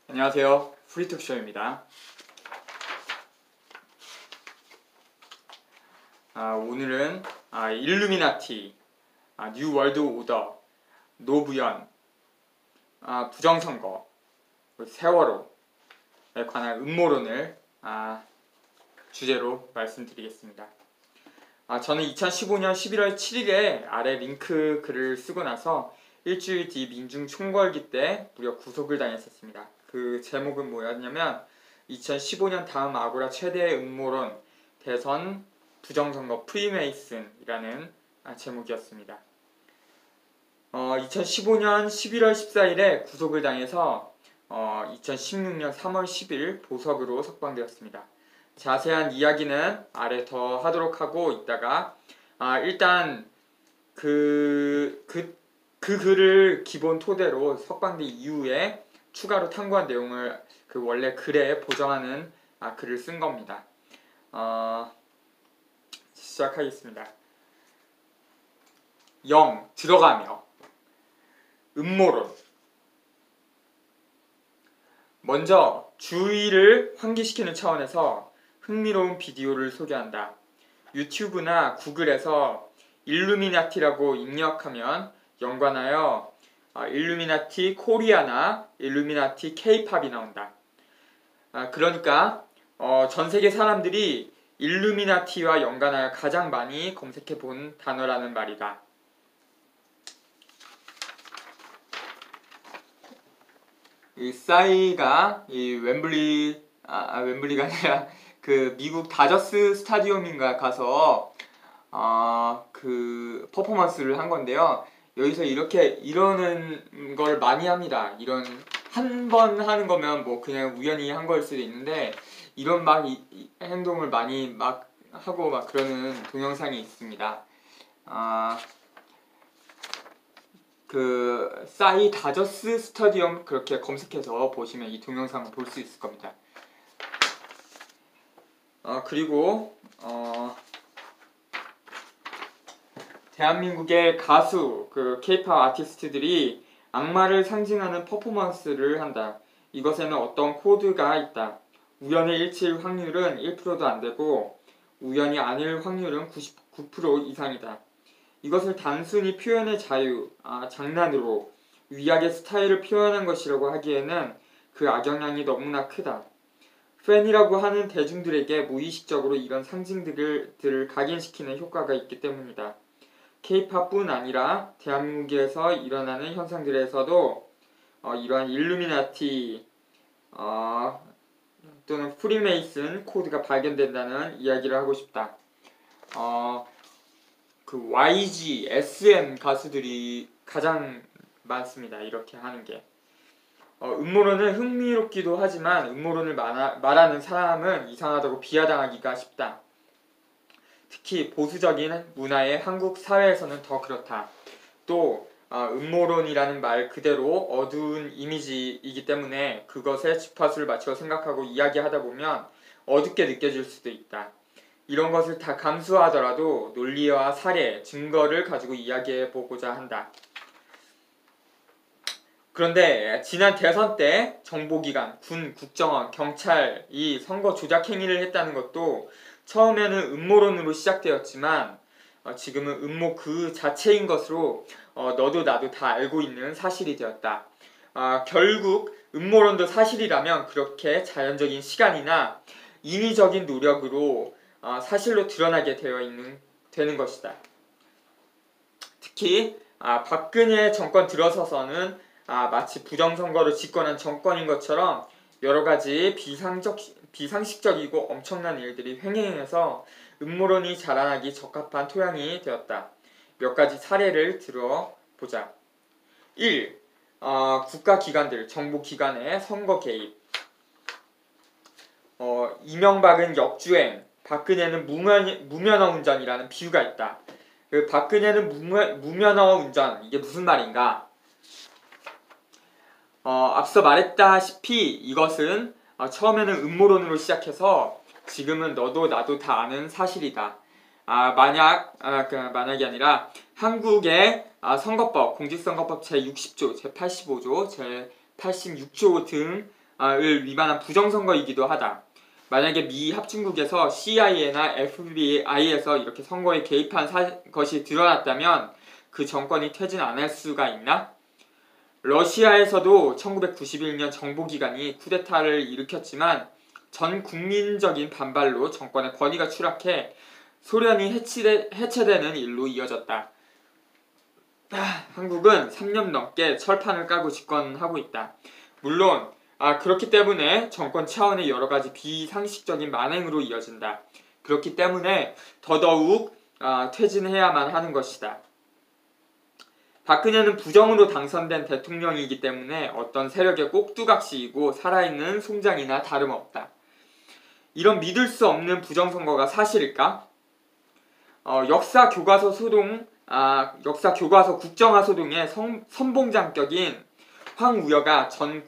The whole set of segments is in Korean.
안녕하세요. 프리톡쇼입니다. 오늘은 일루미나티, 뉴 월드 오더, 노무현, 부정선거, 세월호에 관한 음모론을 주제로 말씀드리겠습니다. 저는 2015년 11월 7일에 아래 링크 글을 쓰고 나서 일주일 뒤 민중 총궐기 때 무려 구속을 당했었습니다. 그 제목은 뭐였냐면 2015년 다음 아고라 최대의 음모론 대선 부정선거 프리메이슨이라는 제목이었습니다. 2015년 11월 14일에 구속을 당해서 2016년 3월 10일 보석으로 석방되었습니다. 자세한 이야기는 아래 더 하도록 하고 있다가 일단 그 글을 기본 토대로 석방된 이후에 추가로 탐구한 내용을 그 원래 글에 보정하는 글을 쓴 겁니다. 시작하겠습니다. 0. 들어가며 음모론. 먼저 주의를 환기시키는 차원에서 흥미로운 비디오를 소개한다. 유튜브나 구글에서 일루미나티라고 입력하면 연관하여 일루미나티 코리아나 일루미나티 케이팝이 나온다. 그러니까 전 세계 사람들이 일루미나티와 연관하여 가장 많이 검색해 본 단어라는 말이다. 이 싸이가 이 웸블리가 아니라 그 미국 다저스 스타디움인가 가서 그 퍼포먼스를 한 건데요. 여기서 이러는 걸 많이 합니다. 이런 한 번 하는 거면 뭐 그냥 우연히 한 걸 수도 있는데 이런 막 이 행동을 많이 막 하고 막 그러는 동영상이 있습니다. 그 싸이 다저스 스타디움 그렇게 검색해서 보시면 이 동영상을 볼 수 있을 겁니다. 그리고 대한민국의 가수 그 케이팝 아티스트들이 악마를 상징하는 퍼포먼스를 한다. 이것에는 어떤 코드가 있다. 우연의 일치일 확률은 1%도 안 되고 우연이 아닐 확률은 99% 이상이다. 이것을 단순히 표현의 자유, 장난으로 위약의 스타일을 표현한 것이라고 하기에는 그 악영향이 너무나 크다. 팬이라고 하는 대중들에게 무의식적으로 이런 상징들을 각인시키는 효과가 있기 때문이다. 케이팝뿐 아니라 대한민국에서 일어나는 현상들에서도 이러한 일루미나티 또는 프리메이슨 코드가 발견된다는 이야기를 하고 싶다. 그 YG, SM 가수들이 가장 많습니다. 이렇게 하는 게. 음모론은 흥미롭기도 하지만 음모론을 말하는 사람은 이상하다고 비하당하기가 쉽다. 특히 보수적인 문화의 한국 사회에서는 더 그렇다. 또 음모론이라는 말 그대로 어두운 이미지이기 때문에 그것에 주파수를 맞춰 생각하고 이야기하다 보면 어둡게 느껴질 수도 있다. 이런 것을 다 감수하더라도 논리와 사례, 증거를 가지고 이야기해보고자 한다. 그런데 지난 대선 때 정보기관, 군, 국정원, 경찰이 선거 조작 행위를 했다는 것도 처음에는 음모론으로 시작되었지만 지금은 음모 그 자체인 것으로 너도 나도 다 알고 있는 사실이 되었다. 결국 음모론도 사실이라면 그렇게 자연적인 시간이나 인위적인 노력으로 사실로 드러나게 되는 것이다. 특히 박근혜 정권 들어서서는 마치 부정선거를 집권한 정권인 것처럼 여러가지 비상식적이고 엄청난 일들이 횡행해서 음모론이 자라나기 적합한 토양이 되었다. 몇 가지 사례를 들어보자. 1. 국가기관들, 정보기관의 선거 개입. 이명박은 역주행, 박근혜는 무면허 운전이라는 비유가 있다. 그 박근혜는 무면허 운전, 이게 무슨 말인가? 앞서 말했다시피 이것은 처음에는 음모론으로 시작해서 지금은 너도 나도 다 아는 사실이다. 만약이 아니라 한국의 선거법, 공직선거법 제60조, 제85조, 제86조 등 위반한 부정선거이기도 하다. 만약에 미 합중국에서 CIA나 FBI에서 이렇게 선거에 개입한 것이 드러났다면 그 정권이 퇴진 안 할 수가 있나? 러시아에서도 1991년 정보기관이 쿠데타를 일으켰지만 전 국민적인 반발로 정권의 권위가 추락해 소련이 해체되는 일로 이어졌다. 한국은 3년 넘게 철판을 까고 집권하고 있다. 물론 그렇기 때문에 정권 차원의 여러 가지 비상식적인 만행으로 이어진다. 그렇기 때문에 더더욱 퇴진해야만 하는 것이다. 박근혜는 부정으로 당선된 대통령이기 때문에 어떤 세력의 꼭두각시이고 살아있는 송장이나 다름없다. 이런 믿을 수 없는 부정선거가 사실일까? 역사 교과서 국정화 소동의 선봉장격인 황우여가 전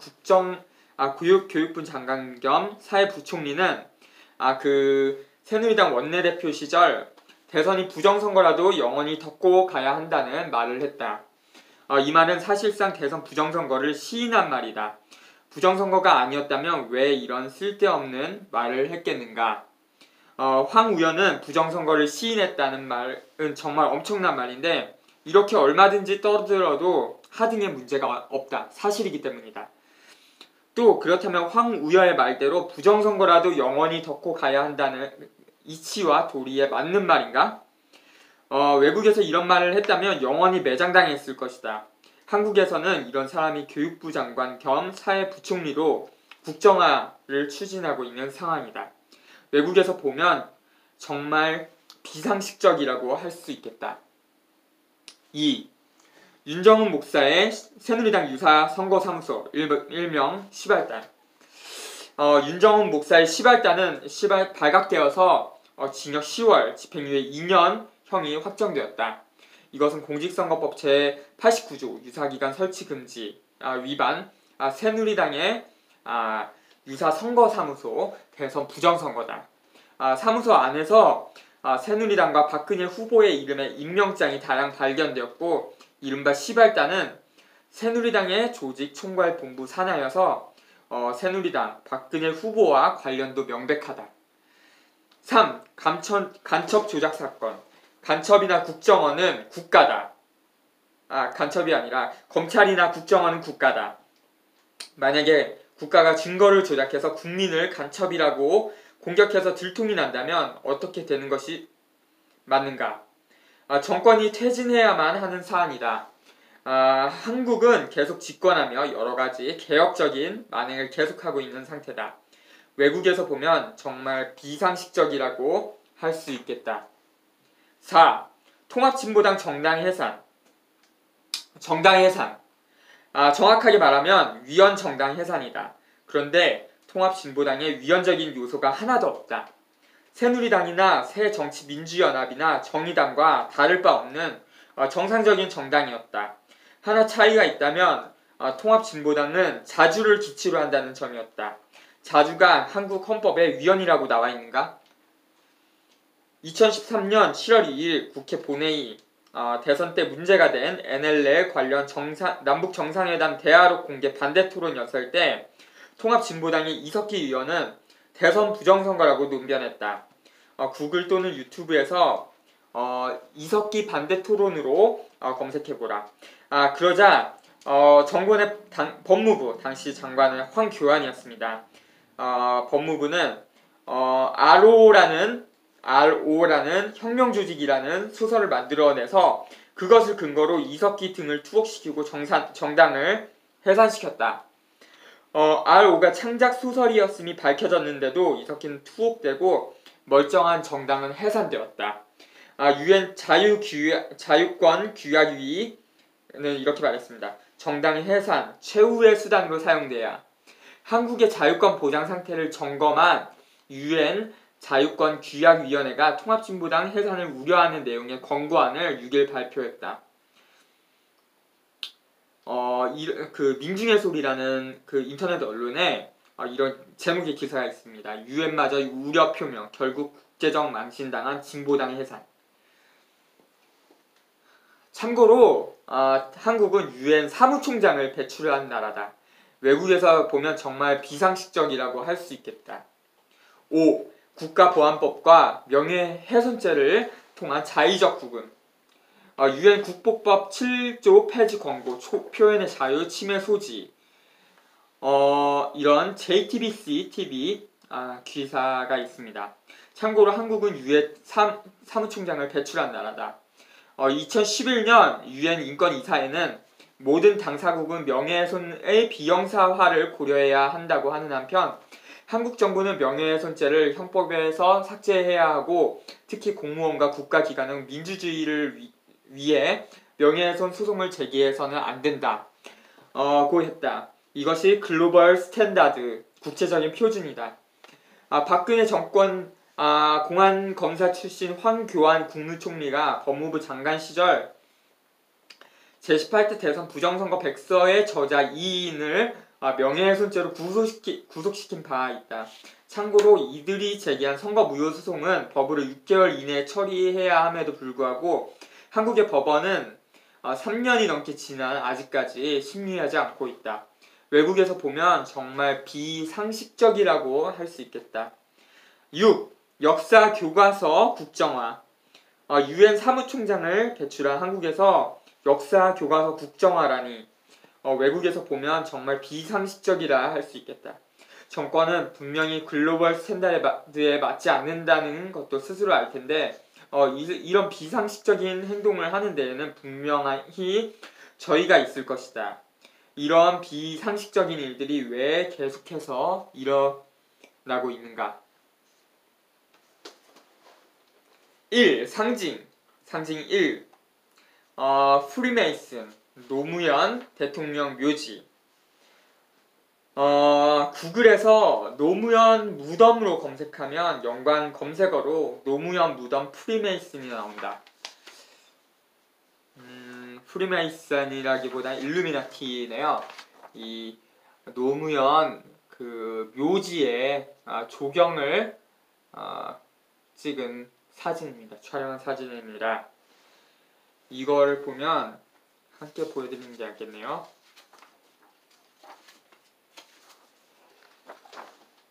교육부 장관 겸 사회부총리는 새누리당 원내대표 시절 대선이 부정선거라도 영원히 덮고 가야 한다는 말을 했다. 이 말은 사실상 대선 부정선거를 시인한 말이다. 부정선거가 아니었다면 왜 이런 쓸데없는 말을 했겠는가? 황우여는 부정선거를 시인했다는 말은 정말 엄청난 말인데 이렇게 얼마든지 떠들어도 하등의 문제가 없다. 사실이기 때문이다. 또 그렇다면 황우여의 말대로 부정선거라도 영원히 덮고 가야 한다는 이치와 도리에 맞는 말인가? 외국에서 이런 말을 했다면 영원히 매장당했을 것이다. 한국에서는 이런 사람이 교육부 장관 겸 사회부총리로 국정화를 추진하고 있는 상황이다. 외국에서 보면 정말 비상식적이라고 할 수 있겠다. 2. 윤정훈 목사의 새누리당 유사 선거사무소 일명 시발단. 윤정훈 목사의 시발단은 발각되어서 징역 10월, 집행유예 2년형이 확정되었다. 이것은 공직선거법 제89조 유사기관 설치금지 위반, 새누리당의 유사 선거사무소 대선 부정선거다. 사무소 안에서 새누리당과 박근혜 후보의 이름의 임명장이 다량 발견되었고 이른바 시발단은 새누리당의 조직 총괄본부 산하여서 새누리당 박근혜 후보와 관련도 명백하다. 3. 간첩 조작 사건. 간첩이나 국정원은 국가다. 간첩이 아니라 검찰이나 국정원은 국가다. 만약에 국가가 증거를 조작해서 국민을 간첩이라고 공격해서 들통이 난다면 어떻게 되는 것이 맞는가? 정권이 퇴진해야만 하는 사안이다. 한국은 계속 집권하며 여러 가지 개혁적인 만행을 계속하고 있는 상태다. 외국에서 보면 정말 비상식적이라고 할 수 있겠다. 4. 통합진보당 정당 해산. 정확하게 말하면 위헌 정당 해산이다. 그런데 통합진보당에 위헌적인 요소가 하나도 없다. 새누리당이나 새정치민주연합이나 정의당과 다를 바 없는 정상적인 정당이었다. 하나 차이가 있다면 통합진보당은 자주를 기치로 한다는 점이었다. 자주가 한국 헌법에 위헌이라고 나와 있는가? 2013년 7월 2일 국회 본회의 대선 때 문제가 된 NLL 관련 남북 정상회담 대화록 공개 반대 토론 였을 때 통합진보당의 이석기 의원은 대선 부정선거라고 논변했다. 구글 또는 유튜브에서 이석기 반대 토론으로 검색해보라. 그러자 정권의 법무부 당시 장관은 황교안이었습니다. 법무부는 RO라는 혁명조직이라는 소설을 만들어내서 그것을 근거로 이석기 등을 투옥시키고 정당을 해산시켰다. RO가 창작 소설이었음이 밝혀졌는데도 이석기는 투옥되고 멀쩡한 정당은 해산되었다. UN 자유권규약위는 이렇게 말했습니다. 정당의 해산, 최후의 수단으로 사용돼야 한국의 자유권 보장 상태를 점검한 UN 자유권규약위원회가 통합진보당 해산을 우려하는 내용의 권고안을 6일 발표했다. 민중의 소리라는 인터넷 언론에 이런 제목의 기사가 있습니다. 유엔마저 우려 표명, 결국 국제적 망신당한 진보당의 해산. 참고로 한국은 유엔 사무총장을 배출한 나라다. 외국에서 보면 정말 비상식적이라고 할 수 있겠다. 5. 국가보안법과 명예훼손죄를 통한 자의적 구금. 유엔 국보법 7조 폐지 권고, 표현의 자유, 침해 소지. 이런 JTBC TV 기사가 있습니다. 참고로 한국은 유엔 사무총장을 배출한 나라다. 2011년 유엔 인권이사에는 모든 당사국은 명예훼손의 비형사화를 고려해야 한다고 하는 한편 한국 정부는 명예훼손죄를 형법에서 삭제해야 하고 특히 공무원과 국가기관은 민주주의를 위해 명예훼손 소송을 제기해서는 안 된다. 고 했다. 이것이 글로벌 스탠다드, 국제적인 표준이다. 박근혜 정권 공안검사 출신 황교안 국무총리가 법무부 장관 시절 제18대 대선 부정선거 백서의 저자 이인을 명예훼손죄로 구속시킨 바 있다. 참고로 이들이 제기한 선거 무효 소송은 법으로 6개월 이내에 처리해야 함에도 불구하고 한국의 법원은 3년이 넘게 지난 아직까지 심리하지 않고 있다. 외국에서 보면 정말 비상식적이라고 할 수 있겠다. 6. 역사 교과서 국정화. 유엔 사무총장을 배출한 한국에서 역사 교과서 국정화라니 외국에서 보면 정말 비상식적이라 할 수 있겠다. 정권은 분명히 글로벌 스탠다드에 맞지 않는다는 것도 스스로 알 텐데 이런 비상식적인 행동을 하는 데에는 분명히 저희가 있을 것이다. 이런 비상식적인 일들이 왜 계속해서 일어나고 있는가? 1. 상징 1. 프리메이슨, 노무현 대통령 묘지. 구글에서 노무현 무덤으로 검색하면 연관 검색어로 노무현 무덤 프리메이슨이 나온다. 프리메이슨이라기보다 일루미나티네요. 이 노무현 그 묘지에 조경을 찍은 사진입니다. 촬영한 사진입니다. 이걸 보면 함께 보여드리는 게 낫겠네요.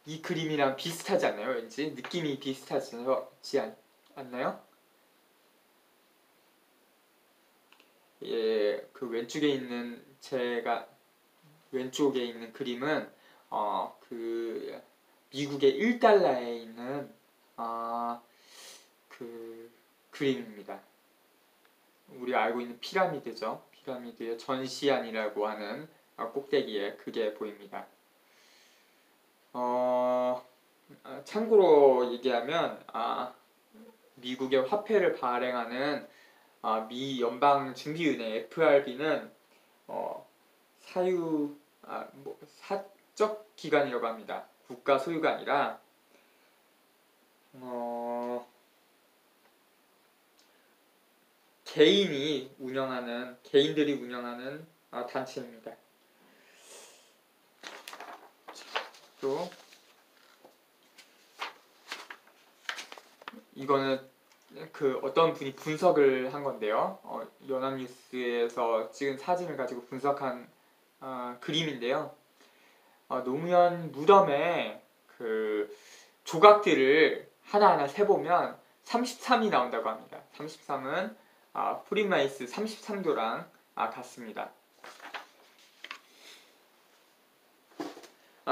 이 그림이랑 비슷하지 않나요? 왠지 느낌이 비슷하지 않나요? 예, 그 왼쪽에 있는 왼쪽에 있는 그림은 그 미국의 1달러에 있는 그 그림입니다. 우리가 알고 있는 피라미드죠. 피라미드의 전시안이라고 하는 꼭대기에 그게 보입니다. 참고로 얘기하면 미국의 화폐를 발행하는 미 연방준비은행 FRB는 사적 기관이라고 합니다. 국가 소유가 아니라 개인들이 운영하는 단체입니다. 또 이거는 그 어떤 분이 분석을 한 건데요. 연합뉴스에서 찍은 사진을 가지고 분석한 그림인데요. 노무현 무덤에 그 조각들을 하나하나 세보면 33이 나온다고 합니다. 33은 프리메이스 33도랑 같습니다.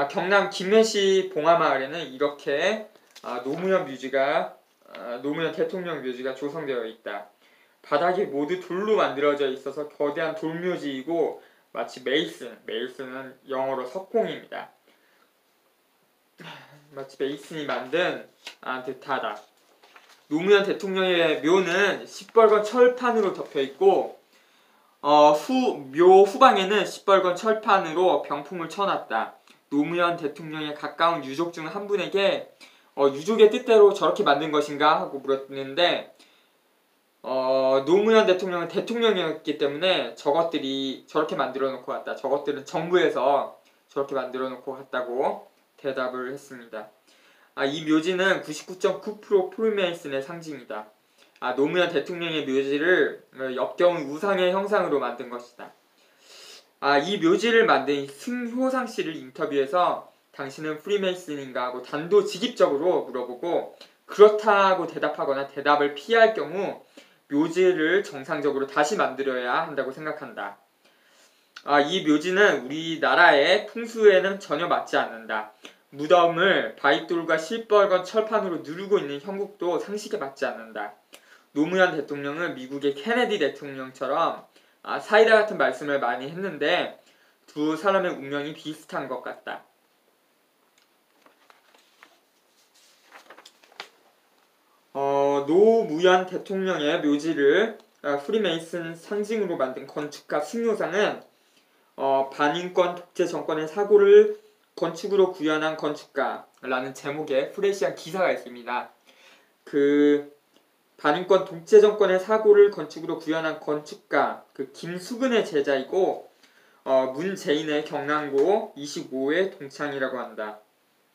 경남 김해시 봉하마을에는 이렇게 노무현 대통령 묘지가 조성되어 있다. 바닥이 모두 돌로 만들어져 있어서 거대한 돌묘지이고 마치 메이슨은 영어로 석공입니다. 마치 메이슨이 만든 듯하다. 노무현 대통령의 묘는 시뻘건 철판으로 덮여있고 묘 후방에는 시뻘건 철판으로 병풍을 쳐놨다. 노무현 대통령에 가까운 유족 중 한 분에게 유족의 뜻대로 저렇게 만든 것인가 하고 물었는데 노무현 대통령은 대통령이었기 때문에 저것들이 저렇게 만들어 놓고 갔다. 저것들은 정부에서 저렇게 만들어 놓고 갔다고 대답을 했습니다. 이 묘지는 99.9% 프리메이슨의 상징이다. 노무현 대통령의 묘지를 역겨운 우상의 형상으로 만든 것이다. 이 묘지를 만든 승효상 씨를 인터뷰해서 당신은 프리메이슨인가 하고 단도직입적으로 물어보고 그렇다고 대답하거나 대답을 피할 경우 묘지를 정상적으로 다시 만들어야 한다고 생각한다. 이 묘지는 우리나라의 풍수에는 전혀 맞지 않는다. 무덤을 바위돌과 실버건 철판으로 누르고 있는 형국도 상식에 맞지 않는다. 노무현 대통령은 미국의 케네디 대통령처럼 사이다 같은 말씀을 많이 했는데 두 사람의 운명이 비슷한 것 같다. 노무현 대통령의 묘지를 프리메이슨 상징으로 만든 건축가 승효상은 반인권 독재 정권의 사고를 건축으로 구현한 건축가라는 제목의 프레시한 기사가 있습니다. 그 반인권 독재 정권의 사고를 건축으로 구현한 건축가 김수근의 제자이고 문재인의 경남고 25회 동창이라고 한다.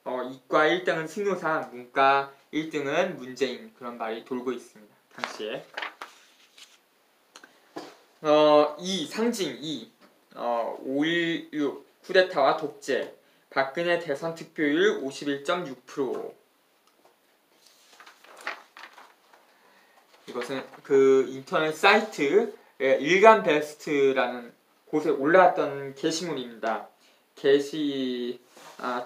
이과 1등은 승효상, 문과 1등은 문재인 그런 말이 돌고 있습니다. 당시에 2. 상징 2. 5.16 쿠데타와 독재 박근혜 대선 득표율 51.6%. 이것은 인터넷 사이트 일간베스트라는 곳에 올라왔던 게시물입니다. 게시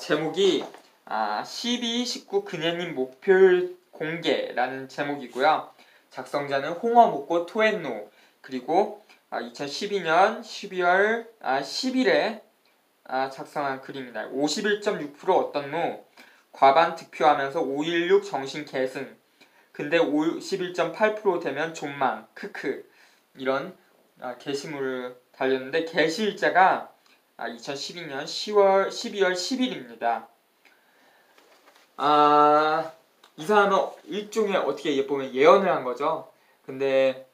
제목이 12.19 근혜님 목표율 공개라는 제목이고요. 작성자는 홍어묵고 토엔노 그리고 2012년 12월 10일에 작성한 글입니다. 51.6% 어떤 노 과반 득표하면서 5.16 정신 계승 근데 51.8% 되면 존망 크크 이런 게시물을 달렸는데 게시일자가 2012년 12월 10일입니다. 이 사람은 일종의 어떻게 보면 예언을 한 거죠. 근데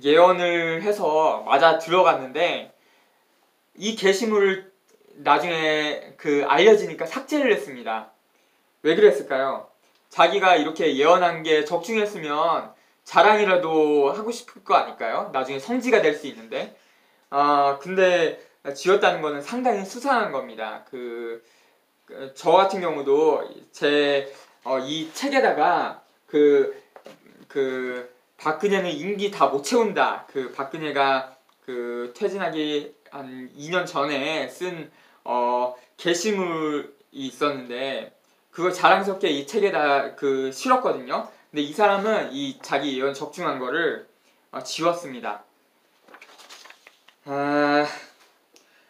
예언을 해서 맞아 들어갔는데 이 게시물을 나중에 알려지니까 삭제를 했습니다. 왜 그랬을까요? 자기가 이렇게 예언한 게 적중했으면 자랑이라도 하고 싶을 거 아닐까요? 나중에 성지가 될 수 있는데 근데 지웠다는 거는 상당히 수상한 겁니다. 저 같은 경우도 이 책에다가 박근혜는 임기 다 못 채운다. 박근혜가 퇴진하기 한 2년 전에 쓴 게시물이 있었는데 그걸 자랑스럽게 이 책에다 실었거든요. 근데 이 사람은 이 자기 예언 적중한 거를 지웠습니다.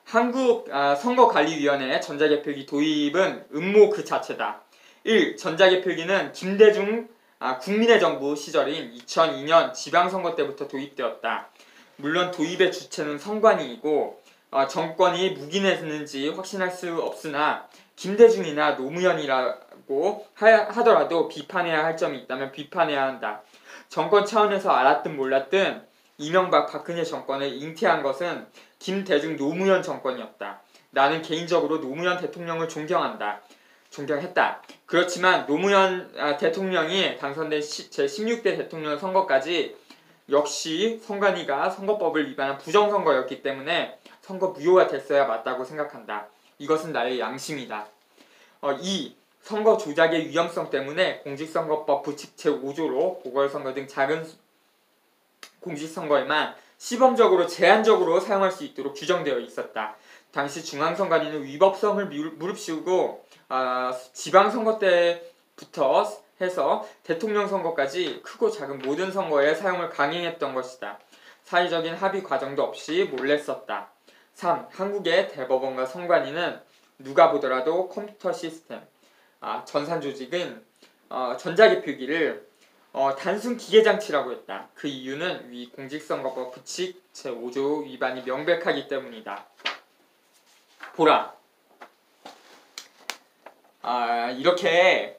한국 선거관리위원회 전자개표기 도입은 음모 그 자체다. 1. 전자개표기는 김대중 국민의 정부 시절인 2002년 지방선거 때부터 도입되었다. 물론 도입의 주체는 선관위이고 정권이 묵인했는지 확신할 수 없으나 김대중이나 노무현이라고 하더라도 비판해야 할 점이 있다면 비판해야 한다. 정권 차원에서 알았든 몰랐든 이명박 박근혜 정권을 잉태한 것은 김대중 노무현 정권이었다. 나는 개인적으로 노무현 대통령을 존경했다. 그렇지만 노무현 대통령이 당선된 제16대 대통령 선거까지 역시 선관위가 선거법을 위반한 부정선거였기 때문에 선거 무효가 됐어야 맞다고 생각한다. 이것은 나의 양심이다. 2. 선거 조작의 위험성 때문에 공직선거법 부칙 제5조로 보궐선거 등 작은 공직선거에만 시범적으로 제한적으로 사용할 수 있도록 규정되어 있었다. 당시 중앙선관위는 위법성을 무릅쓰고 지방선거 때부터 해서 대통령 선거까지 크고 작은 모든 선거에 사용을 강행했던 것이다. 사회적인 합의 과정도 없이 몰래 썼다. 3. 한국의 대법원과 선관위는 누가 보더라도 컴퓨터 시스템, 전산조직은 전자개표기를 단순 기계장치라고 했다. 그 이유는 위 공직선거법 부칙 제5조 위반이 명백하기 때문이다. 보라. 이렇게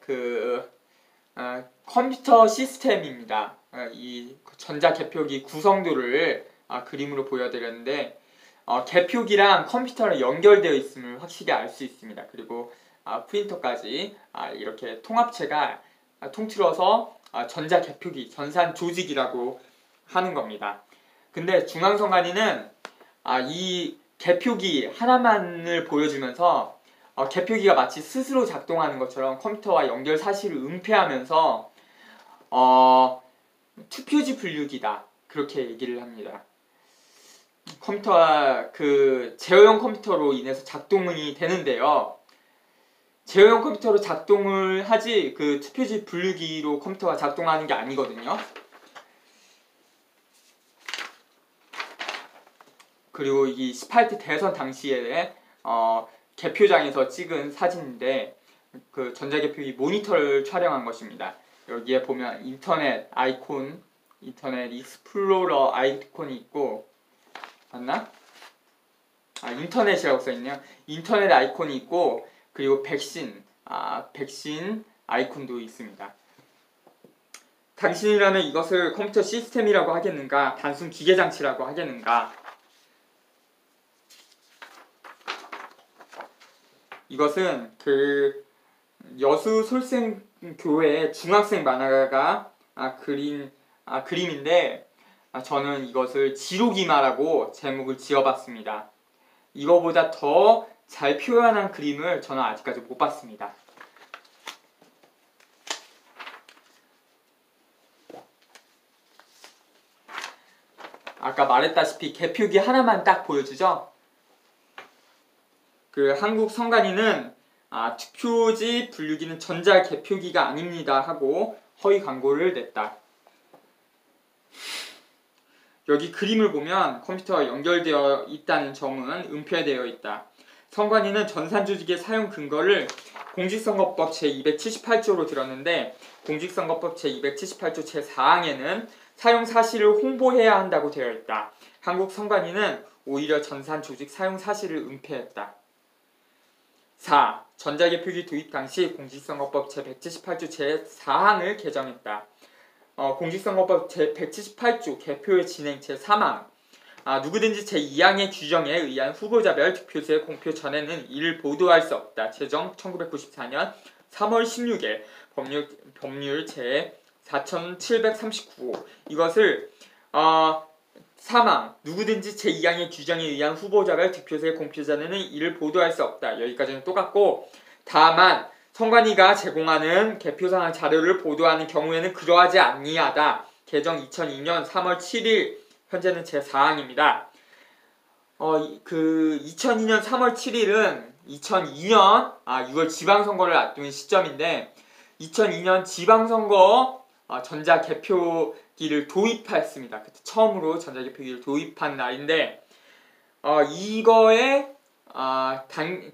컴퓨터 시스템입니다. 이 전자개표기 구성도를 그림으로 보여드렸는데 개표기랑 컴퓨터랑 연결되어 있음을 확실히 알 수 있습니다. 그리고 프린터까지 이렇게 통합체가 통틀어서 전자개표기, 전산조직이라고 하는 겁니다. 근데 중앙선관위는 이 개표기 하나만을 보여주면서 개표기가 마치 스스로 작동하는 것처럼 컴퓨터와 연결 사실을 은폐하면서 투표지 분류기다 그렇게 얘기를 합니다. 컴퓨터와 그 제어형 컴퓨터로 인해서 작동이 되는데요. 제어형 컴퓨터로 작동을 하지 그 투표지 분류기로 컴퓨터가 작동하는 게 아니거든요. 그리고 이 18대 대선 당시에 개표장에서 찍은 사진인데 그 전자개표기 모니터를 촬영한 것입니다. 여기에 보면 인터넷 아이콘, 인터넷 익스플로러 아이콘이 있고 맞나? 인터넷이라고 써있네요. 인터넷 아이콘이 있고 그리고 백신 아이콘도 있습니다. 당신이라면 이것을 컴퓨터 시스템이라고 하겠는가? 단순 기계 장치라고 하겠는가? 이것은 그 여수 솔생교회 중학생 만화가 그림인데 저는 이것을 지록이마라고 제목을 지어봤습니다. 이거보다 더 잘 표현한 그림을 저는 아직까지 못 봤습니다. 아까 말했다시피 개표기 하나만 딱 보여주죠? 그 한국 선관위는 투표지 분류기는 전자개표기가 아닙니다 하고 허위 광고를 냈다. 여기 그림을 보면 컴퓨터와 연결되어 있다는 점은 은폐되어 있다. 선관위는 전산조직의 사용 근거를 공직선거법 제278조로 들었는데 공직선거법 제278조 제4항에는 사용 사실을 홍보해야 한다고 되어 있다. 한국 선관위는 오히려 전산조직 사용 사실을 은폐했다. 4. 전자개표기 도입 당시 공직선거법 제178조 제4항을 개정했다. 공직선거법 제178조 개표의 진행 제3항 누구든지 제2항의 규정에 의한 후보자별 득표수의 공표 전에는 이를 보도할 수 없다. 제정 1994년 3월 16일 법률 제4739호 이것을 3항 누구든지 제2항의 규정에 의한 후보자별 득표수의 공표 전에는 이를 보도할 수 없다. 여기까지는 똑같고 다만 선관위가 제공하는 개표상황 자료를 보도하는 경우에는 그러하지 아니하다. 개정 2002년 3월 7일 현재는 제4항입니다. 2002년 3월 7일은 2002년 6월 지방선거를 앞둔 시점인데 2002년 지방선거 전자개표기를 도입했습니다. 그때 처음으로 전자개표기를 도입한 날인데 이거에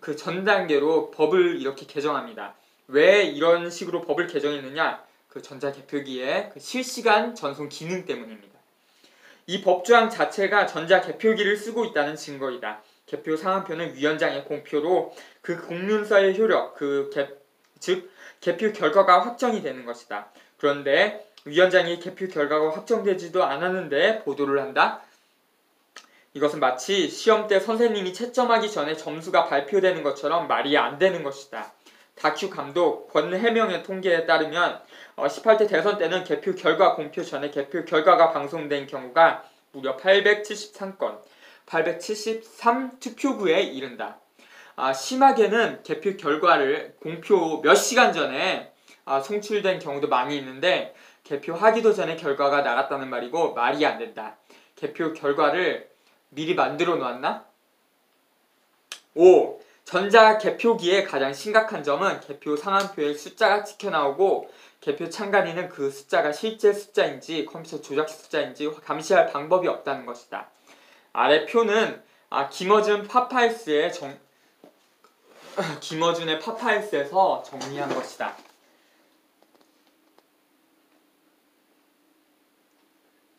그 전 단계로 법을 이렇게 개정합니다. 왜 이런 식으로 법을 개정했느냐? 그 전자개표기의 그 실시간 전송 기능 때문입니다. 이 법조항 자체가 전자개표기를 쓰고 있다는 증거이다. 개표 상한표는 위원장의 공표로 그 공문서의 효력, 즉 개표 결과가 확정이 되는 것이다. 그런데 위원장이 개표 결과가 확정되지도 않았는데 보도를 한다? 이것은 마치 시험 때 선생님이 채점하기 전에 점수가 발표되는 것처럼 말이 안 되는 것이다. 다큐 감독 권해명의 통계에 따르면 18대 대선 때는 개표 결과 공표 전에 개표 결과가 방송된 경우가 무려 873건, 873 투표구에 이른다. 심하게는 개표 결과를 공표 몇 시간 전에 송출된 경우도 많이 있는데 개표하기도 전에 결과가 나갔다는 말이고 말이 안 된다. 개표 결과를 미리 만들어 놓았나? 5. 전자개표기의 가장 심각한 점은 개표 상한표에 숫자가 찍혀 나오고 개표 참관인은 그 숫자가 실제 숫자인지 컴퓨터 조작 숫자인지 감시할 방법이 없다는 것이다. 아래 표는 김어준의 팝파일스에서 정리한 것이다.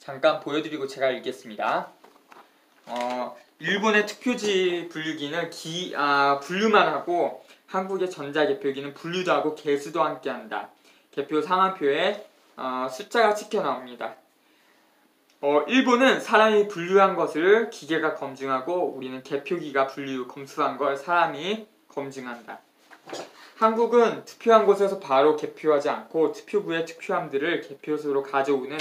잠깐 보여드리고 제가 읽겠습니다. 일본의 투표지 분류기는 분류만 하고 한국의 전자개표기는 분류도 하고 개수도 함께한다. 개표 상한표에 숫자가 찍혀 나옵니다. 일본은 사람이 분류한 것을 기계가 검증하고 우리는 개표기가 검수한 걸 사람이 검증한다. 한국은 투표한 곳에서 바로 개표하지 않고 투표구의 투표함들을 개표소로 가져오는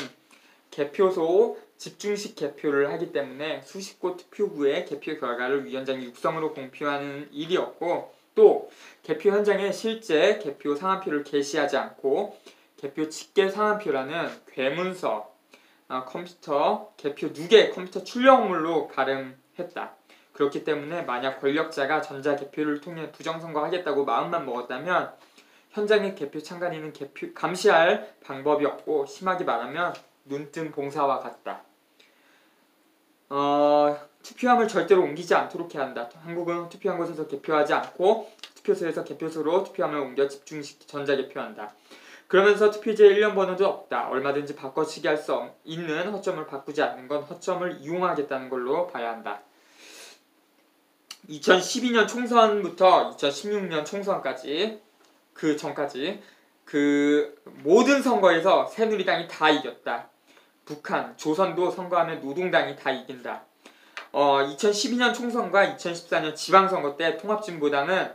개표소 집중식 개표를 하기 때문에 수십 곳 투표구의 개표 결과를 위원장이 육성으로 공표하는 일이었고, 또 개표 현장에 실제 개표 상한표를 게시하지 않고 개표 집계 상한표라는 괴문서, 컴퓨터 개표 누계 컴퓨터 출력물로 가름했다. 그렇기 때문에 만약 권력자가 전자개표를 통해 부정선거하겠다고 마음만 먹었다면 현장의 개표 참관인은 개표 감시할 방법이 없고, 심하게 말하면 눈뜬 봉사와 같다. 투표함을 절대로 옮기지 않도록 해야 한다. 한국은 투표한 곳에서 개표하지 않고 투표소에서 개표소로 투표함을 옮겨 집중식 전자개표한다. 그러면서 투표지에 1년 번호도 없다. 얼마든지 바꿔치기 할 수 있는 허점을 바꾸지 않는 건 허점을 이용하겠다는 걸로 봐야 한다. 2012년 총선부터 2016년 총선까지, 그 전까지 그 모든 선거에서 새누리당이 다 이겼다. 북한, 조선도 선거하면 노동당이 다 이긴다. 2012년 총선과 2014년 지방선거 때 통합진보당은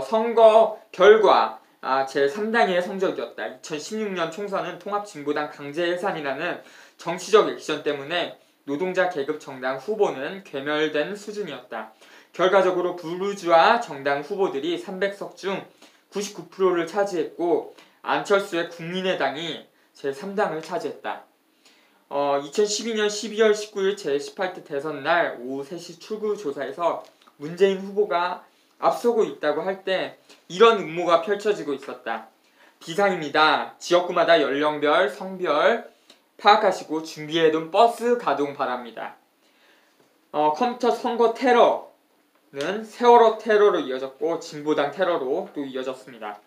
선거 결과 제3당의 성적이었다. 2016년 총선은 통합진보당 강제해산이라는 정치적 액션 때문에 노동자 계급 정당 후보는 괴멸된 수준이었다. 결과적으로 부르주아 정당 후보들이 300석 중 99%를 차지했고, 안철수의 국민의당이 제3당을 차지했다. 2012년 12월 19일 제18대 대선날 오후 3시 출구조사에서 문재인 후보가 앞서고 있다고 할 때 이런 음모가 펼쳐지고 있었다. 비상입니다. 지역구마다 연령별, 성별 파악하시고 준비해둔 버스 가동 바랍니다. 컴퓨터 선거 테러는 세월호 테러로 이어졌고, 진보당 테러로 또 이어졌습니다.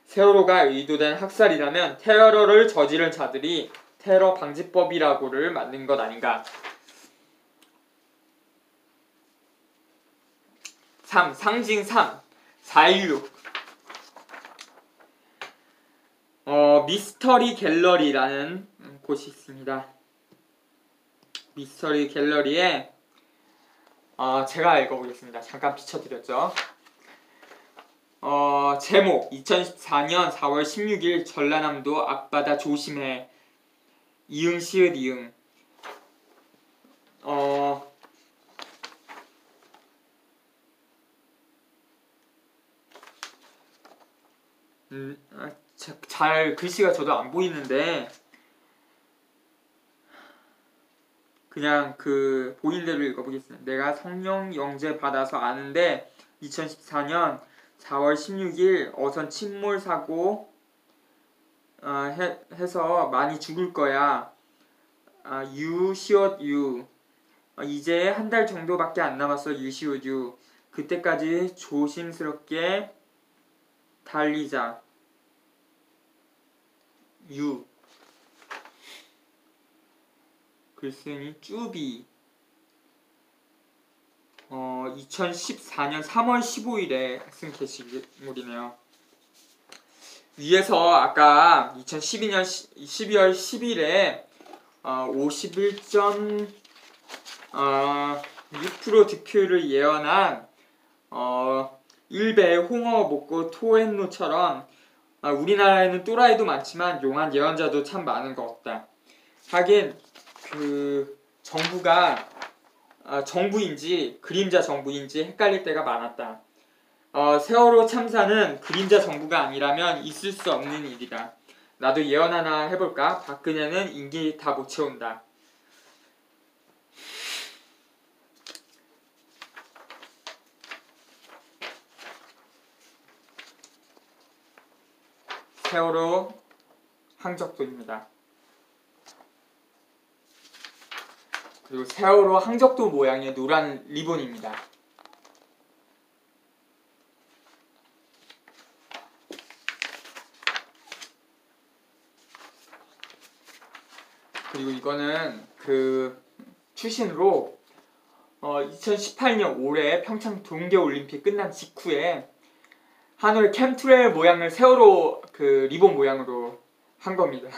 세월호가 의도된 학살이라면 테러를 저지른 자들이 테러 방지법이라고를 만든 것 아닌가. 3. 상징 3. 4.16 미스터리 갤러리라는 곳이 있습니다. 미스터리 갤러리에 제가 읽어보겠습니다. 잠깐 비춰드렸죠. 제목 2014년 4월 16일 전라남도 앞바다 조심해. 이응 시읒 이응. 잘 글씨가 저도 안 보이는데 그냥 그 보이는 대로 읽어보겠습니다. 내가 성령 영재 받아서 아는데 2014년 4월 16일 어선 침몰 사고 해서 많이 죽을 거야. 유 시옷 유. 이제 한 달 정도밖에 안 남았어. 유 시옷 유. 그때까지 조심스럽게 달리자. 유. 글쓴이 쭈비. 2014년 3월 15일에 쓴 게시물이네요. 위에서 아까 2012년 12월 10일에 51.6% 득표를 예언한 일베의 홍어 먹고 토했노처럼 우리나라에는 또라이도 많지만 용한 예언자도 참 많은 것 같다. 하긴 그 정부가 정부인지 그림자 정부인지 헷갈릴 때가 많았다. 세월호 참사는 그림자 정부가 아니라면 있을 수 없는 일이다. 나도 예언 하나 해볼까? 박근혜는 임기 다 못 채운다. 세월호 항적도입니다. 그리고 세월호 항적도 모양의 노란 리본입니다. 그리고 이거는 그 추신으로 2018년 올해 평창 동계올림픽 끝난 직후에 하늘 캠트레일 모양을 세월호 그 리본 모양으로 한 겁니다.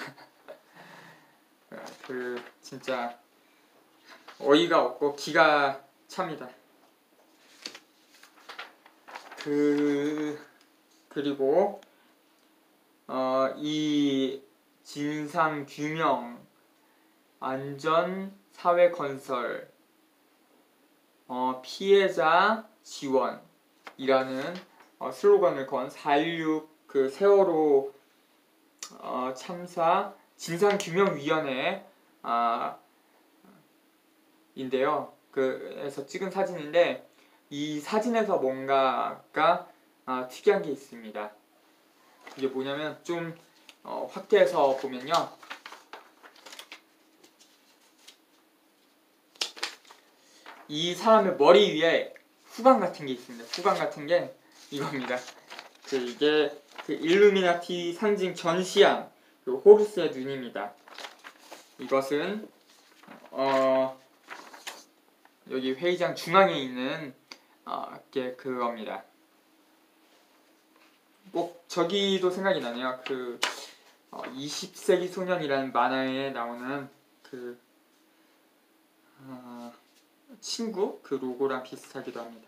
그 진짜 어이가 없고 기가 찹니다. 그리고 이 진상 규명 안전 사회 건설, 피해자 지원이라는 슬로건을 건 4.16 그 세월호 참사 진상규명위원회 인데요. 그에서 찍은 사진인데 이 사진에서 뭔가가 특이한 게 있습니다. 이게 뭐냐면 좀 확대해서 보면요. 이 사람의 머리 위에 후광 같은 게 있습니다. 후광 같은 게 이겁니다. 이게 일루미나티 상징 전시안 호루스의 눈입니다. 이것은 여기 회의장 중앙에 있는 게 그겁니다. 꼭 저기도 생각이 나네요. 20세기 소년이라는 만화에 나오는 친구 그 로고랑 비슷하기도 합니다.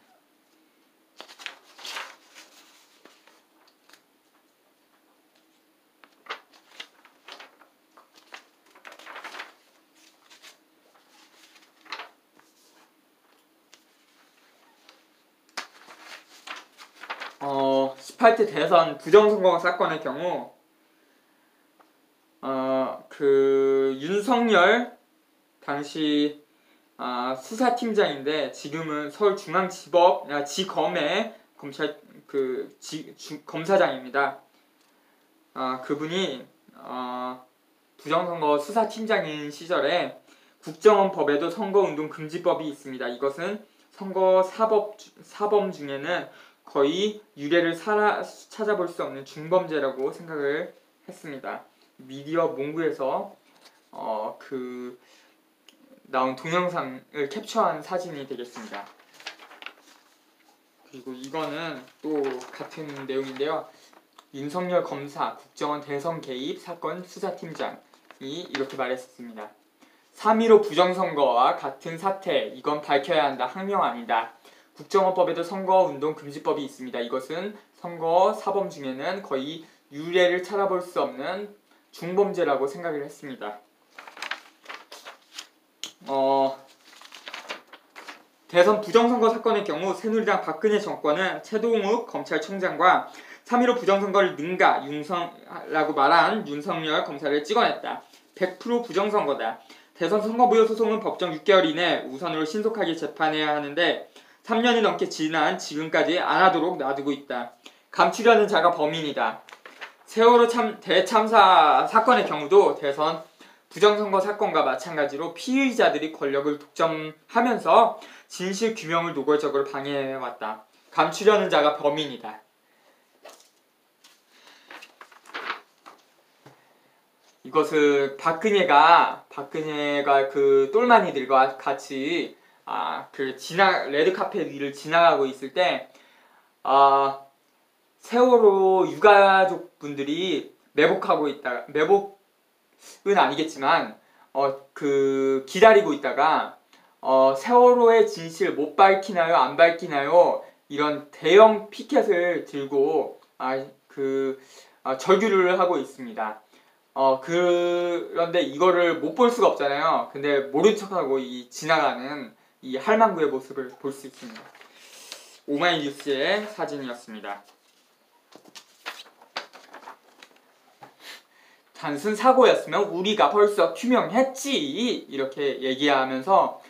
어, 18대 대선 부정선거 사건의 경우 윤석열 당시 수사팀장인데 지금은 서울중앙지검의 검사장입니다. 그분이 부정선거 수사팀장인 시절에 국정원법에도 선거운동금지법이 있습니다. 이것은 선거 사범 중에는 거의 유례를 찾아볼 수 없는 중범죄라고 생각을 했습니다. 미디어 몽구에서 나온 동영상을 캡처한 사진이 되겠습니다. 그리고 이거는 또 같은 내용인데요. 윤석열 검사 국정원 대선 개입 사건 수사팀장이 이렇게 말했습니다. 3.15 부정선거와 같은 사태, 이건 밝혀야 한다. 항명 아니다. 국정원법에도 선거운동금지법이 있습니다. 이것은 선거 사범 중에는 거의 유례를 찾아볼 수 없는 중범죄라고 생각을 했습니다. 대선 부정선거 사건의 경우 새누리당 박근혜 정권은 최동욱 검찰총장과 3.15 부정선거를 능가라고 말한 윤석열 검사를 찍어냈다. 100% 부정선거다. 대선 선거무효 소송은 법정 6개월 이내 우선으로 신속하게 재판해야 하는데 3년이 넘게 지난 지금까지 안 하도록 놔두고 있다. 감추려는 자가 범인이다. 세월호 대참사 사건의 경우도 대선 부정선거 사건과 마찬가지로 피의자들이 권력을 독점하면서 진실규명을 노골적으로 방해해왔다. 감추려는 자가 범인이다. 이것을 박근혜가 그 똘마니들과 같이 레드카펫 위를 지나가고 있을 때 세월호 유가족분들이 매복은 아니겠지만 기다리고 있다가 세월호의 진실 못 밝히나요? 안 밝히나요? 이런 대형 피켓을 들고 절규를 하고 있습니다. 그런데 이거를 못 볼 수가 없잖아요. 근데 모른 척하고 지나가는 이 할망구의 모습을 볼 수 있습니다. 오마이뉴스의 사진이었습니다. 단순 사고였으면 우리가 벌써 규명했지 이렇게 얘기하면서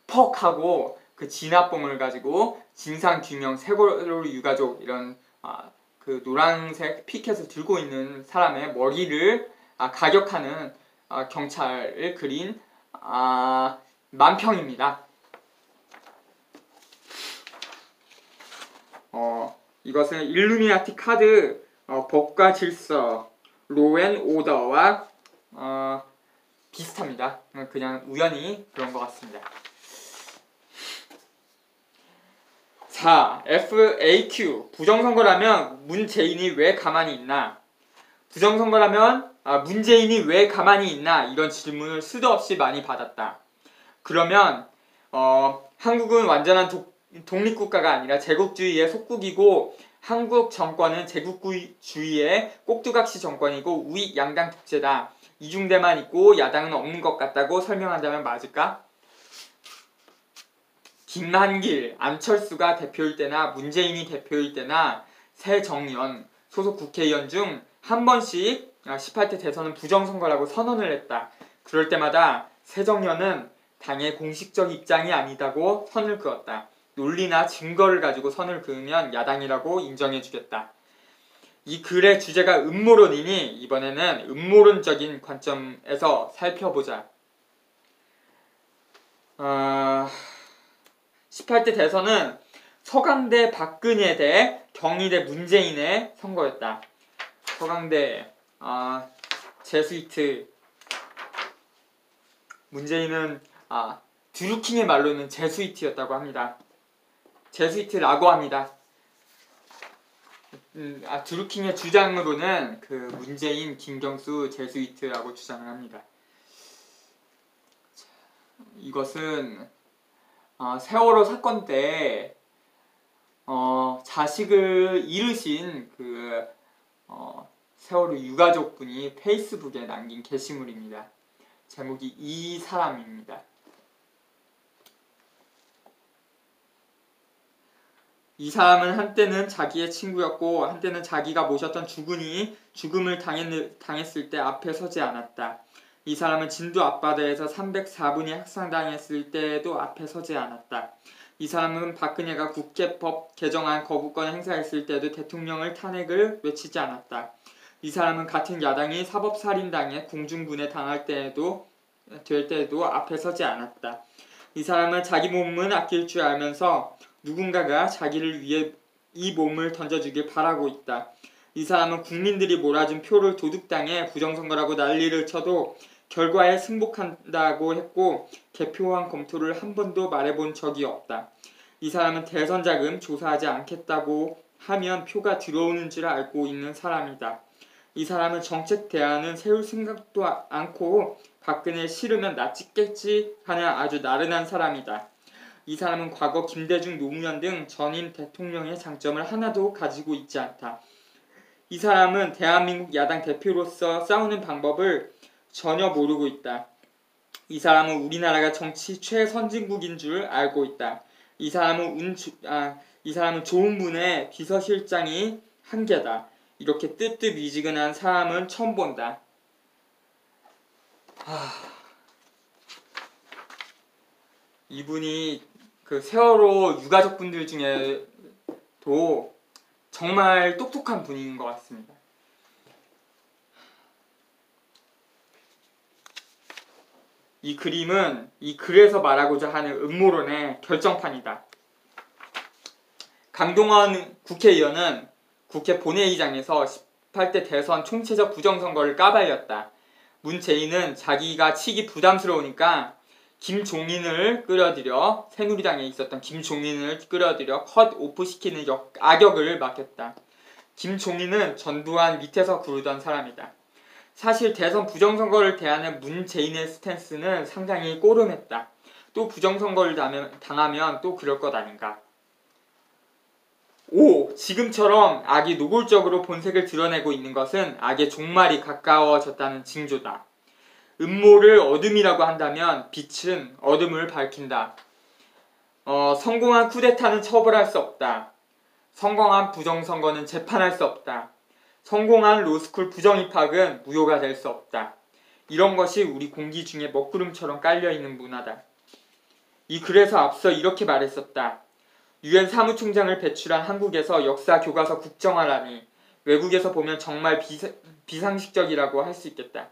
퍽 하고 그 진압봉을 가지고 진상규명 세월호 유가족 이런 노란색 피켓을 들고 있는 사람의 머리를 가격하는 경찰을 그린 만평입니다. 이것은 일루미나티 카드 법과 질서 로앤 오더와 비슷합니다. 그냥 우연히 그런 것 같습니다. 자, FAQ 부정선거라면 문재인이 왜 가만히 있나? 부정선거라면 문재인이 왜 가만히 있나? 이런 질문을 수도 없이 많이 받았다. 그러면 한국은 완전한 독립국가가 아니라 제국주의의 속국이고 한국 정권은 제국주의의 꼭두각시 정권이고 우익 양당 독재다. 이중대만 있고 야당은 없는 것 같다고 설명한다면 맞을까? 김한길, 안철수가 대표일 때나 문재인이 대표일 때나 새정연 소속 국회의원 중 한 번씩 18대 대선은 부정선거라고 선언을 했다. 그럴 때마다 새정연은 당의 공식적 입장이 아니다고 선을 그었다. 논리나 증거를 가지고 선을 그으면 야당이라고 인정해주겠다. 이 글의 주제가 음모론이니 이번에는 음모론적인 관점에서 살펴보자. 18대 대선은 서강대 박근혜 대 경희대 문재인의 선거였다. 서강대 제스위트, 문재인은 드루킹의 말로는 제스위트였다고 합니다. 제스위트라고 합니다. 드루킹의 주장으로는 그 문재인, 김경수 제스위트라고 주장을 합니다. 이것은 세월호 사건 때 자식을 잃으신 세월호 유가족분이 페이스북에 남긴 게시물입니다. 제목이 이 사람입니다. 이 사람은 한때는 자기의 친구였고 한때는 자기가 모셨던 주군이 죽음을 당했을 때 앞에 서지 않았다. 이 사람은 진도 앞바다에서 304분이 학살당했을 때에도 앞에 서지 않았다. 이 사람은 박근혜가 국회법 개정안 거부권 행사했을 때도 대통령을 탄핵을 외치지 않았다. 이 사람은 같은 야당이 사법살인당해 공중분해 당할 때에도 앞에 서지 않았다. 이 사람은 자기 몸은 아낄 줄 알면서 누군가가 자기를 위해 이 몸을 던져주길 바라고 있다. 이 사람은 국민들이 몰아준 표를 도둑당해 부정선거라고 난리를 쳐도 결과에 승복한다고 했고 개표안 검토를 한 번도 말해본 적이 없다. 이 사람은 대선 자금 조사하지 않겠다고 하면 표가 들어오는 줄 알고 있는 사람이다. 이 사람은 정책 대안은 세울 생각도 않고 박근혜 싫으면 나 찍겠지 하는 아주 나른한 사람이다. 이 사람은 과거 김대중, 노무현 등 전임 대통령의 장점을 하나도 가지고 있지 않다. 이 사람은 대한민국 야당 대표로서 싸우는 방법을 전혀 모르고 있다. 이 사람은 우리나라가 정치 최선진국인 줄 알고 있다. 이 사람은 좋은 분의 비서실장이 한계다. 이렇게 뜨뜻미지근한 사람은 처음 본다. 이분이 그 세월호 유가족분들 중에도 정말 똑똑한 분인 것 같습니다. 이 그림은 이 글에서 말하고자 하는 음모론의 결정판이다. 강동원 국회의원은 국회 본회의장에서 18대 대선 총체적 부정선거를 까발렸다. 문재인은 자기가 치기 부담스러우니까 김종인을 끌어들여 새누리당에 있었던 김종인을 끌어들여 컷오프시키는 악역을 맡겼다. 김종인은 전두환 밑에서 구르던 사람이다. 사실 대선 부정선거를 대하는 문재인의 스탠스는 상당히 꼬름했다. 또 부정선거를 당하면 또 그럴 것 아닌가. 지금처럼 악이 노골적으로 본색을 드러내고 있는 것은 악의 종말이 가까워졌다는 징조다. 음모를 어둠이라고 한다면 빛은 어둠을 밝힌다. 성공한 쿠데타는 처벌할 수 없다. 성공한 부정선거는 재판할 수 없다. 성공한 로스쿨 부정입학은 무효가 될 수 없다. 이런 것이 우리 공기 중에 먹구름처럼 깔려있는 문화다. 이 글에서 앞서 이렇게 말했었다. 유엔 사무총장을 배출한 한국에서 역사 교과서 국정화라니 외국에서 보면 정말 비상식적이라고 할 수 있겠다.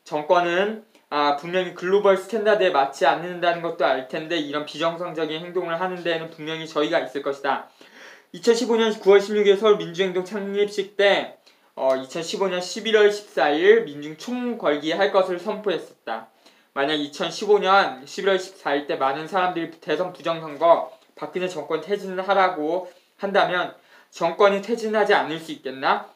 정권은 분명히 글로벌 스탠다드에 맞지 않는다는 것도 알 텐데 이런 비정상적인 행동을 하는 데에는 분명히 저희가 있을 것이다. 2015년 9월 16일 서울 민주행동 창립식 때 2015년 11월 14일 민중 총궐기 할 것을 선포했었다. 만약 2015년 11월 14일 때 많은 사람들이 대선 부정선거 박근혜 정권 퇴진을 하라고 한다면 정권이 퇴진하지 않을 수 있겠나?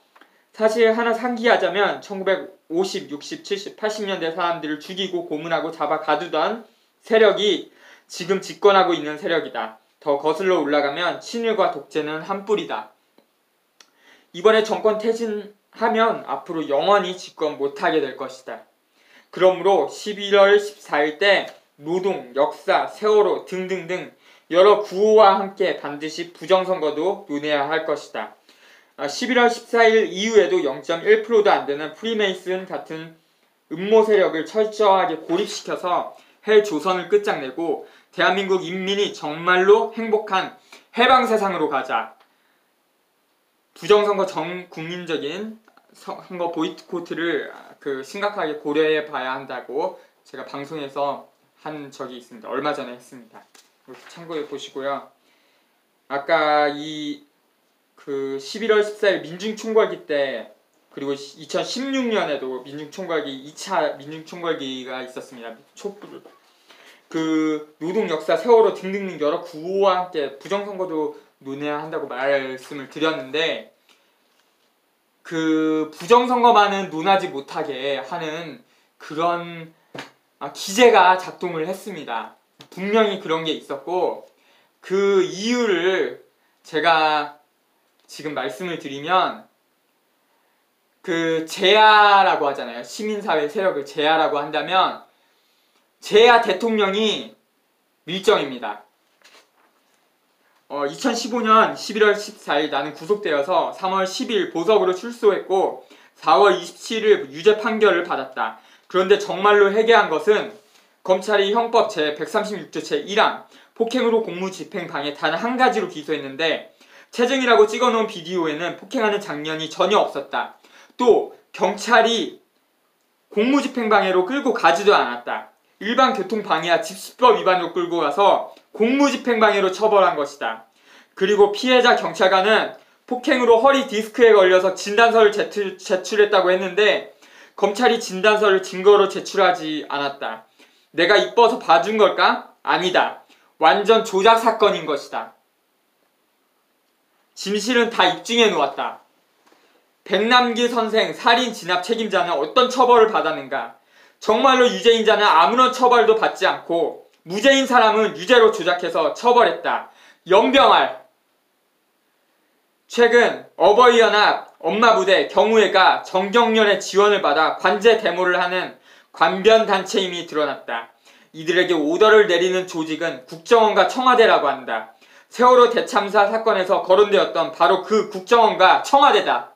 사실 하나 상기하자면 1950, 60, 70, 80년대 사람들을 죽이고 고문하고 잡아 가두던 세력이 지금 집권하고 있는 세력이다. 더 거슬러 올라가면 친일과 독재는 한 뿌리다. 이번에 정권 퇴진하면 앞으로 영원히 집권 못하게 될 것이다. 그러므로 11월 14일 때 노동, 역사, 세월호 등등등 여러 구호와 함께 반드시 부정선거도 논해야 할 것이다. 11월 14일 이후에도 0.1%도 안 되는 프리메이슨 같은 음모 세력을 철저하게 고립시켜서 헬 조선을 끝장내고 대한민국 인민이 정말로 행복한 해방 세상으로 가자. 부정선거 전 국민적인 선거 보이콧을 심각하게 고려해 봐야 한다고 제가 방송에서 한 적이 있습니다. 얼마 전에 했습니다. 참고해 보시고요. 아까 11월 14일 민중총궐기 때 그리고 2016년에도 민중총궐기 2차 민중총궐기가 있었습니다. 촛불 노동 역사 세월호 등등 여러 구호와 함께 부정선거도 논해야 한다고 말씀을 드렸는데 부정선거만은 논하지 못하게 하는 그런 기제가 작동을 했습니다. 분명히 그런 게 있었고 그 이유를 제가 지금 말씀을 드리면 제야라고 하잖아요. 시민사회 세력을 제야라고 한다면 제야 대통령이 밀정입니다. 2015년 11월 14일 나는 구속되어서 3월 10일 보석으로 출소했고 4월 27일 유죄 판결을 받았다. 그런데 정말로 해괴한 것은 검찰이 형법 제136조 제1항 폭행으로 공무집행방해 단 한 가지로 기소했는데 체증이라고 찍어놓은 비디오에는 폭행하는 장면이 전혀 없었다. 또 경찰이 공무집행방해로 끌고 가지도 않았다. 일반 교통방해와 집시법 위반으로 끌고 가서 공무집행방해로 처벌한 것이다. 그리고 피해자 경찰관은 폭행으로 허리 디스크에 걸려서 진단서를 제출했다고 했는데 검찰이 진단서를 증거로 제출하지 않았다. 내가 이뻐서 봐준 걸까? 아니다. 완전 조작 사건인 것이다. 진실은 다 입증해 놓았다. 백남기 선생 살인 진압 책임자는 어떤 처벌을 받았는가? 정말로 유죄인 자는 아무런 처벌도 받지 않고 무죄인 사람은 유죄로 조작해서 처벌했다. 연병할! 최근 어버이연합 엄마부대 경우회가 정경련의 지원을 받아 관제 데모를 하는 관변단체임이 드러났다. 이들에게 오더를 내리는 조직은 국정원과 청와대라고 한다. 세월호 대참사 사건에서 거론되었던 바로 그 국정원과 청와대다.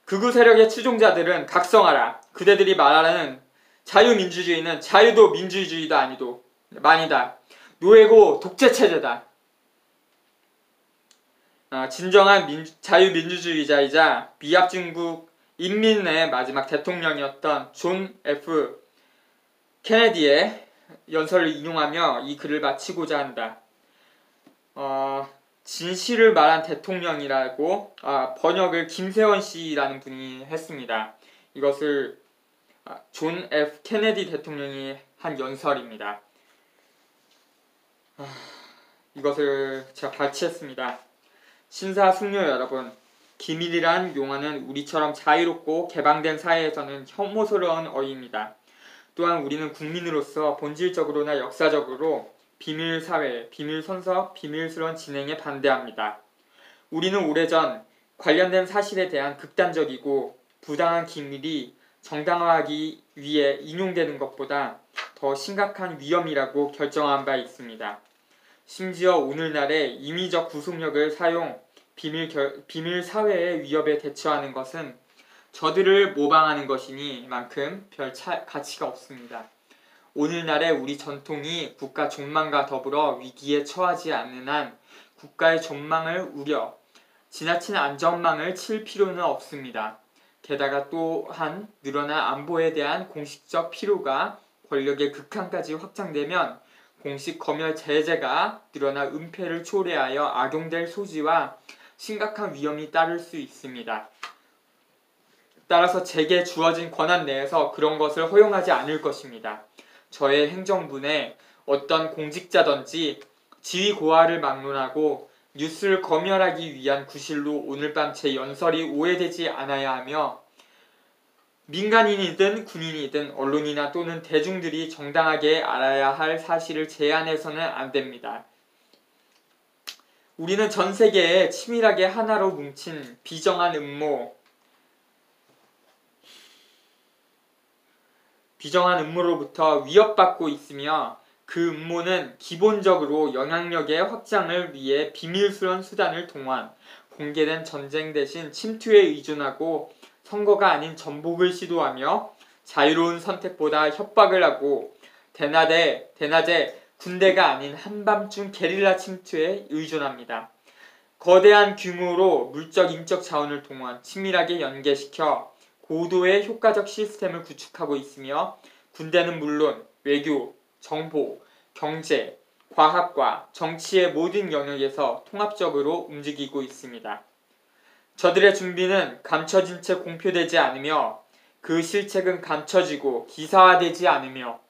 극우 세력의 추종자들은 각성하라. 그대들이 말하는 자유민주주의는 자유도 민주주의도 아니다. 노예고 독재체제다. 진정한 자유민주주의자이자 미합중국 인민의 마지막 대통령이었던 존 F. 케네디의 연설을 인용하며 이 글을 마치고자 한다. 진실을 말한 대통령이라고 번역을 김세원 씨라는 분이 했습니다. 이것을 존 F. 케네디 대통령이 한 연설입니다. 이것을 제가 발췌했습니다. 신사숙녀 여러분, 기밀이란 용어는 우리처럼 자유롭고 개방된 사회에서는 혐오스러운 어휘입니다. 또한 우리는 국민으로서 본질적으로나 역사적으로 비밀사회, 비밀선서, 비밀스러운 진행에 반대합니다. 우리는 오래전 관련된 사실에 대한 극단적이고 부당한 기밀이 정당화하기 위해 인용되는 것보다 더 심각한 위험이라고 결정한 바 있습니다. 심지어 오늘날의 임의적 구속력을 사용 비밀사회의 위협에 대처하는 것은 저들을 모방하는 것이니만큼 별 가치가 없습니다. 오늘날의 우리 전통이 국가 존망과 더불어 위기에 처하지 않는 한 국가의 존망을 우려 지나친 안전망을 칠 필요는 없습니다. 게다가 또한 늘어난 안보에 대한 공식적 필요가 권력의 극한까지 확장되면 공식 검열 제재가 늘어나 은폐를 초래하여 악용될 소지와 심각한 위험이 따를 수 있습니다. 따라서 제게 주어진 권한 내에서 그런 것을 허용하지 않을 것입니다. 저의 행정부 내 어떤 공직자든지 지위 고하를 막론하고 뉴스를 검열하기 위한 구실로 오늘 밤 제 연설이 오해되지 않아야 하며 민간인이든 군인이든 언론이나 또는 대중들이 정당하게 알아야 할 사실을 제안해서는 안 됩니다. 우리는 전 세계에 치밀하게 하나로 뭉친 비정한 음모로부터 위협받고 있으며 그 음모는 기본적으로 영향력의 확장을 위해 비밀스러운 수단을 동원, 공개된 전쟁 대신 침투에 의존하고 선거가 아닌 전복을 시도하며 자유로운 선택보다 협박을 하고 대낮에 군대가 아닌 한밤중 게릴라 침투에 의존합니다. 거대한 규모로 물적, 인적 자원을 동원, 친밀하게 연계시켜 고도의 효과적 시스템을 구축하고 있으며 군대는 물론 외교, 정보, 경제, 과학과 정치의 모든 영역에서 통합적으로 움직이고 있습니다. 저들의 준비는 감춰진 채 공표되지 않으며 그 실책은 감춰지고 기사화되지 않으며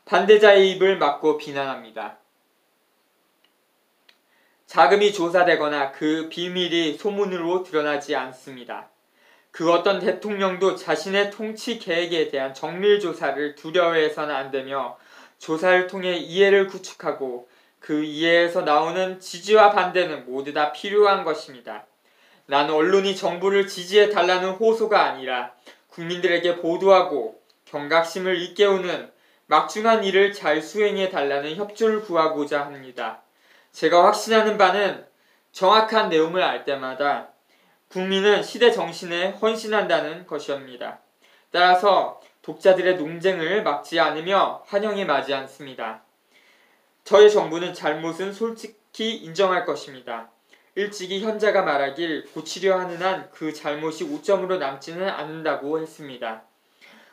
반대자의 입을 막고 비난합니다. 자금이 조사되거나 그 비밀이 소문으로 드러나지 않습니다. 그 어떤 대통령도 자신의 통치 계획에 대한 정밀 조사를 두려워해서는 안 되며 조사를 통해 이해를 구축하고 그 이해에서 나오는 지지와 반대는 모두 다 필요한 것입니다. 나는 언론이 정부를 지지해달라는 호소가 아니라 국민들에게 보도하고 경각심을 일깨우는 막중한 일을 잘 수행해달라는 협조를 구하고자 합니다. 제가 확신하는 바는 정확한 내용을 알 때마다 국민은 시대 정신에 헌신한다는 것이옵니다. 따라서 독자들의 논쟁을 막지 않으며 환영에 맞지 않습니다. 저의 정부는 잘못은 솔직히 인정할 것입니다. 일찍이 현자가 말하길 고치려 하는 한 그 잘못이 오점으로 남지는 않는다고 했습니다.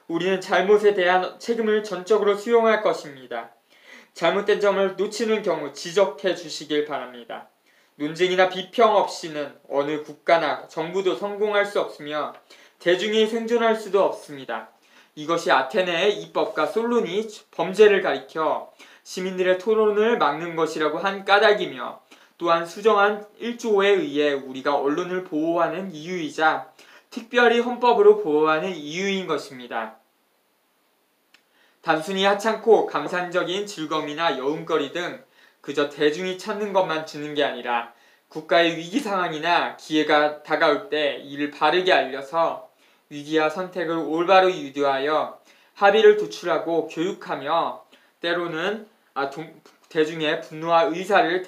우리는 잘못에 대한 책임을 전적으로 수용할 것입니다. 잘못된 점을 놓치는 경우 지적해 주시길 바랍니다. 논쟁이나 비평 없이는 어느 국가나 정부도 성공할 수 없으며 대중이 생존할 수도 없습니다. 이것이 아테네의 입법가 솔론이 범죄를 가리켜 시민들의 토론을 막는 것이라고 한 까닭이며 또한 수정한 1조에 의해 우리가 언론을 보호하는 이유이자 특별히 헌법으로 보호하는 이유인 것입니다. 단순히 하찮고 감상적인 즐거움이나 여운거리 등 그저 대중이 찾는 것만 주는 게 아니라 국가의 위기 상황이나 기회가 다가올 때 이를 바르게 알려서 위기와 선택을 올바로 유도하여 합의를 도출하고 교육하며 때로는 대중의 분노와 의사를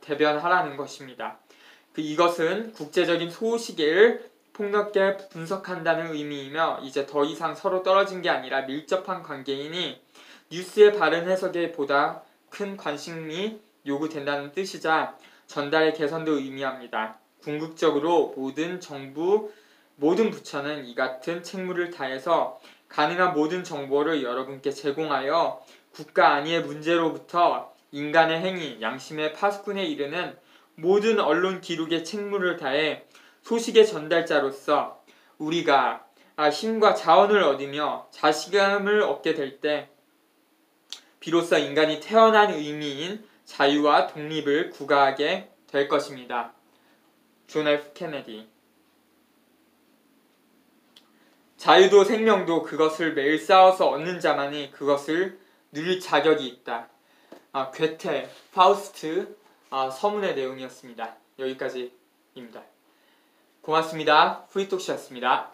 대변하라는 것입니다. 이것은 국제적인 소식을 폭넓게 분석한다는 의미이며 이제 더 이상 서로 떨어진 게 아니라 밀접한 관계이니 뉴스의 바른 해석에 보다 큰 관심이 요구된다는 뜻이자 전달의 개선도 의미합니다. 궁극적으로 모든 부처는 이 같은 책무를 다해서 가능한 모든 정보를 여러분께 제공하여 국가 안위의 문제로부터 인간의 행위, 양심의 파수꾼에 이르는 모든 언론 기록의 책무를 다해 소식의 전달자로서 우리가 힘과 자원을 얻으며 자신감을 얻게 될 때 비로소 인간이 태어난 의미인 자유와 독립을 구가하게 될 것입니다. 존 F. 케네디. 자유도 생명도 그것을 매일 싸워서 얻는 자만이 그것을 누릴 자격이 있다. 괴테, 파우스트 서문의 내용이었습니다. 여기까지입니다. 고맙습니다. 프리톡씨였습니다.